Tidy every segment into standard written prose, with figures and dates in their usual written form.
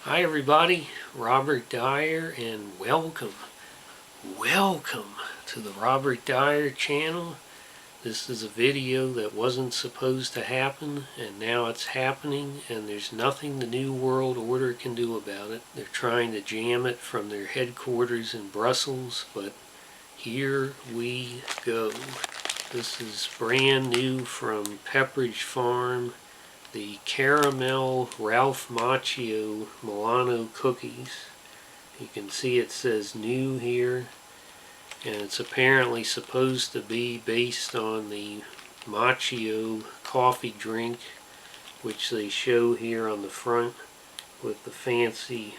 Hi everybody, Robert Dyer, and welcome to the Robert Dyer channel. This is a video that wasn't supposed to happen, and now it's happening, and there's nothing the New World Order can do about it. They're trying to jam it from their headquarters in Brussels, but here we go. This is brand new from Pepperidge Farm. The caramel Ralph Macchio Milano cookies. You can see it says new here, and it's apparently supposed to be based on the Macchio coffee drink, which they show here on the front with the fancy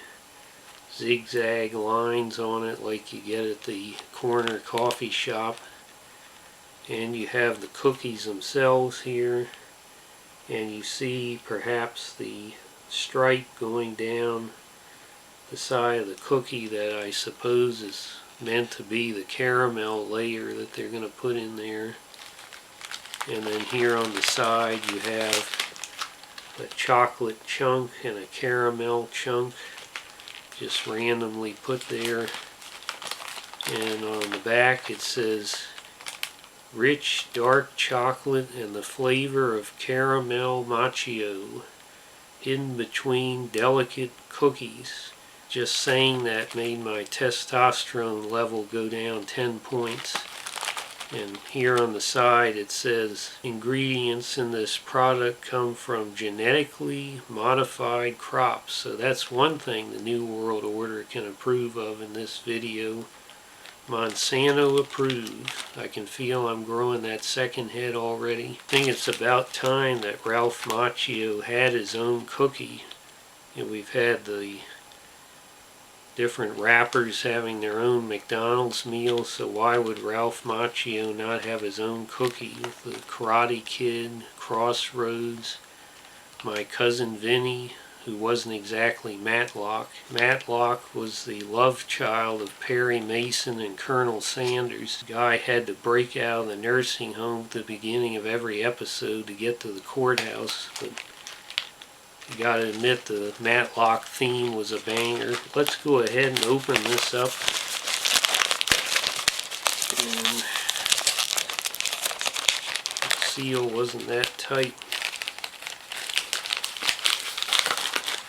zigzag lines on it like you get at the corner coffee shop. And you have the cookies themselves here. And you see perhaps the stripe going down the side of the cookie that I suppose is meant to be the caramel layer that they're going to put in there. And then here on the side you have a chocolate chunk and a caramel chunk just randomly put there. And on the back it says rich dark chocolate and the flavor of caramel macchio hidden between delicate cookies. Just saying that made my testosterone level go down 10 points. And here on the side it says ingredients in this product come from genetically modified crops. So that's one thing the New World Order can approve of in this video. Monsanto approved. I can feel I'm growing that second head already. I think it's about time that Ralph Macchio had his own cookie. And we've had the different rappers having their own McDonald's meal, so why would Ralph Macchio not have his own cookie with the Karate Kid, Crossroads, My Cousin Vinny, who wasn't exactly Matlock. Matlock was the love child of Perry Mason and Colonel Sanders. The guy had to break out of the nursing home at the beginning of every episode to get to the courthouse, but you gotta admit the Matlock theme was a banger. Let's go ahead and open this up. And the seal wasn't that tight.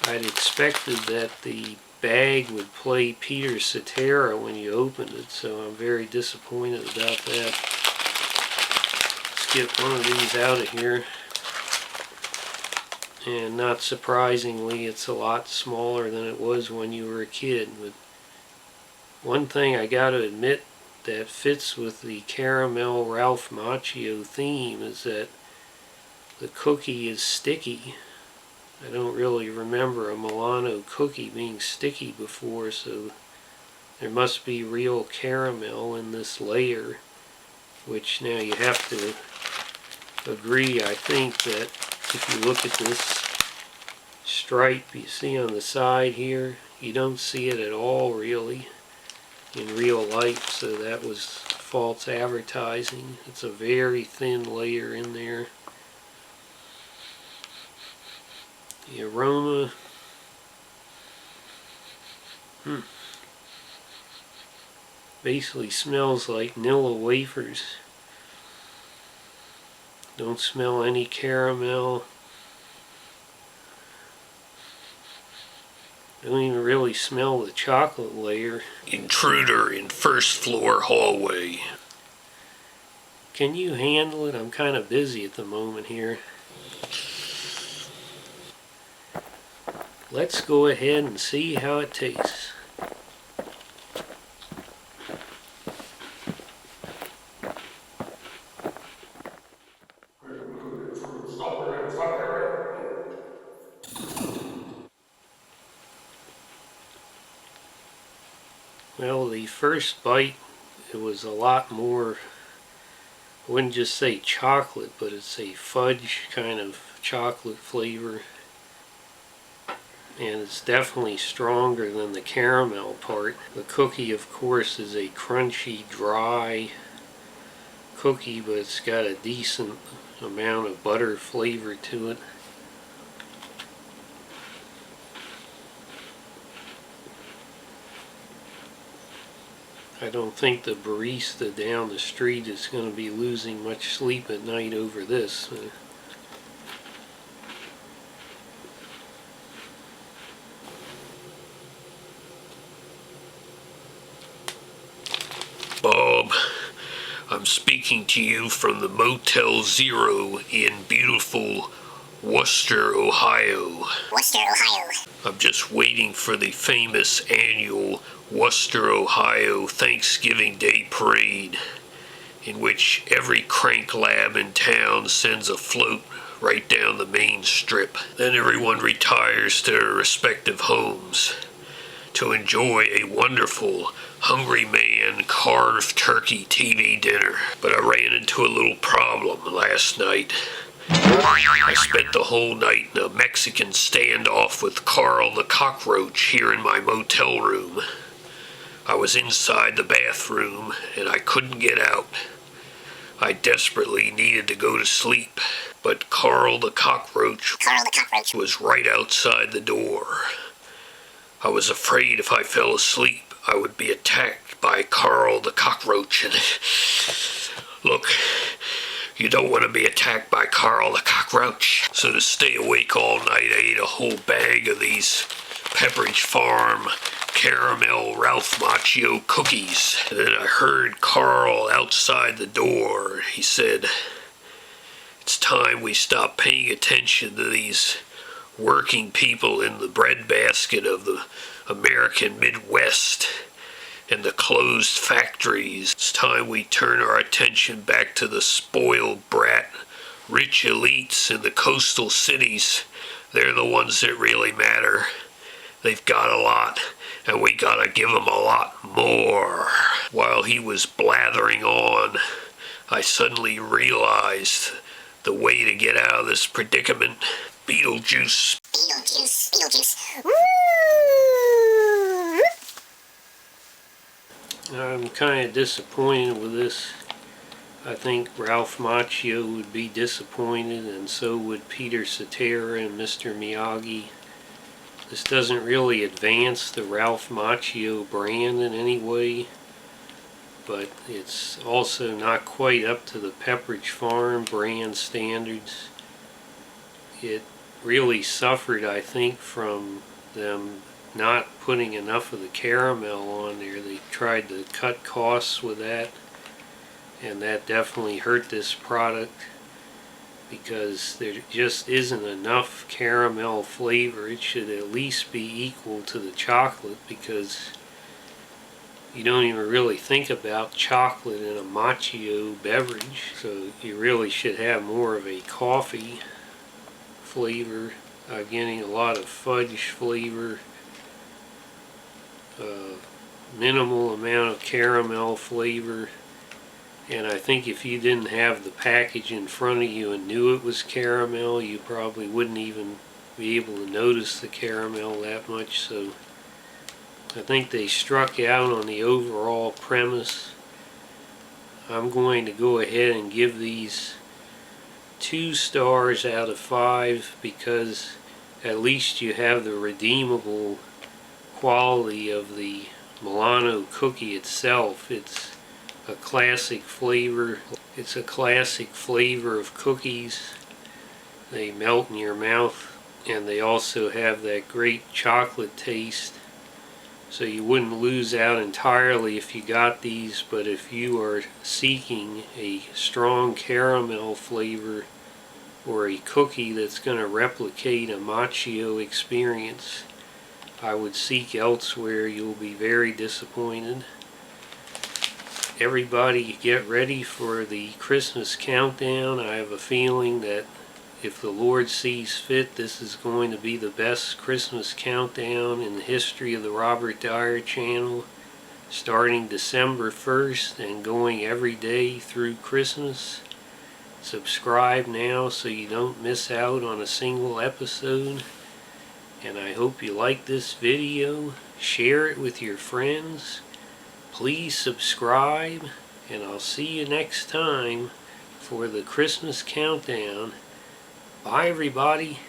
I'd expected that the bag would play Peter Cetera when you opened it, so I'm very disappointed about that. Let's get one of these out of here. And not surprisingly, it's a lot smaller than it was when you were a kid. But one thing I gotta admit that fits with the caramel Ralph Macchio theme is that the cookie is sticky. I don't really remember a Milano cookie being sticky before, so there must be real caramel in this layer, which now you have to agree, I think, that if you look at this stripe you see on the side here, you don't see it at all really in real life, so that was false advertising. It's a very thin layer in there. The aroma, basically smells like Nilla wafers. Don't smell any caramel. Don't even really smell the chocolate layer. Intruder in first floor hallway. Can you handle it? I'm kind of busy at the moment here. Let's go ahead and see how it tastes. Well, the first bite, it was a lot more, I wouldn't just say chocolate, but it's a fudge kind of chocolate flavor. And it's definitely stronger than the caramel part. The cookie, of course, is a crunchy, dry cookie, but it's got a decent amount of butter flavor to it. I don't think the barista down the street is going to be losing much sleep at night over this. Bob, I'm speaking to you from the Motel Zero in beautiful Worcester, Ohio. Worcester, Ohio. I'm just waiting for the famous annual Worcester, Ohio Thanksgiving Day Parade, in which every crank lab in town sends a float right down the main strip. Then everyone retires to their respective homes to enjoy a wonderful Hungry Man carved turkey TV dinner. But I ran into a little problem last night. I spent the whole night in a Mexican standoff with Carl the cockroach here in my motel room. I was inside the bathroom and I couldn't get out. I desperately needed to go to sleep, but Carl the cockroach was right outside the door. I was afraid if I fell asleep, I would be attacked by Carl the cockroach. And look, you don't want to be attacked by Carl the cockroach. So to stay awake all night, I ate a whole bag of these Pepperidge Farm caramel Ralph Macchio cookies. And then I heard Carl outside the door. He said, "It's time we stop paying attention to these working people in the breadbasket of the American Midwest and the closed factories. It's time we turn our attention back to the spoiled brat, rich elites in the coastal cities. They're the ones that really matter. They've got a lot, and we gotta give them a lot more." While he was blathering on, I suddenly realized the way to get out of this predicament. Beetlejuice. Beetlejuice, Beetlejuice. Woo! I'm kind of disappointed with this. I think Ralph Macchio would be disappointed, and so would Peter Cetera and Mr. Miyagi. This doesn't really advance the Ralph Macchio brand in any way, but it's also not quite up to the Pepperidge Farm brand standards. It really suffered, I think, from them not putting enough of the caramel on there. They tried to cut costs with that, and that definitely hurt this product because there just isn't enough caramel flavor. It should at least be equal to the chocolate, because you don't even really think about chocolate in a macchio beverage, so you really should have more of a coffee flavor. I'm getting a lot of fudge flavor, minimal amount of caramel flavor, and I think if you didn't have the package in front of you and knew it was caramel, you probably wouldn't even be able to notice the caramel that much. So I think they struck out on the overall premise. I'm going to go ahead and give these 2 stars out of 5, because at least you have the redeemable quality of the Milano cookie itself. It's a classic flavor. It's a classic flavor of cookies. They melt in your mouth, and they also have that great chocolate taste. So you wouldn't lose out entirely if you got these, but if you are seeking a strong caramel flavor or a cookie that's going to replicate a macchio experience, I would seek elsewhere. You'll be very disappointed. Everybody get ready for the Christmas countdown. I have a feeling that if the Lord sees fit, this is going to be the best Christmas countdown in the history of the Robert Dyer channel, starting December 1st and going every day through Christmas. Subscribe now so you don't miss out on a single episode. And I hope you like this video. Share it with your friends. Please subscribe, and I'll see you next time for the Christmas countdown. Bye, everybody.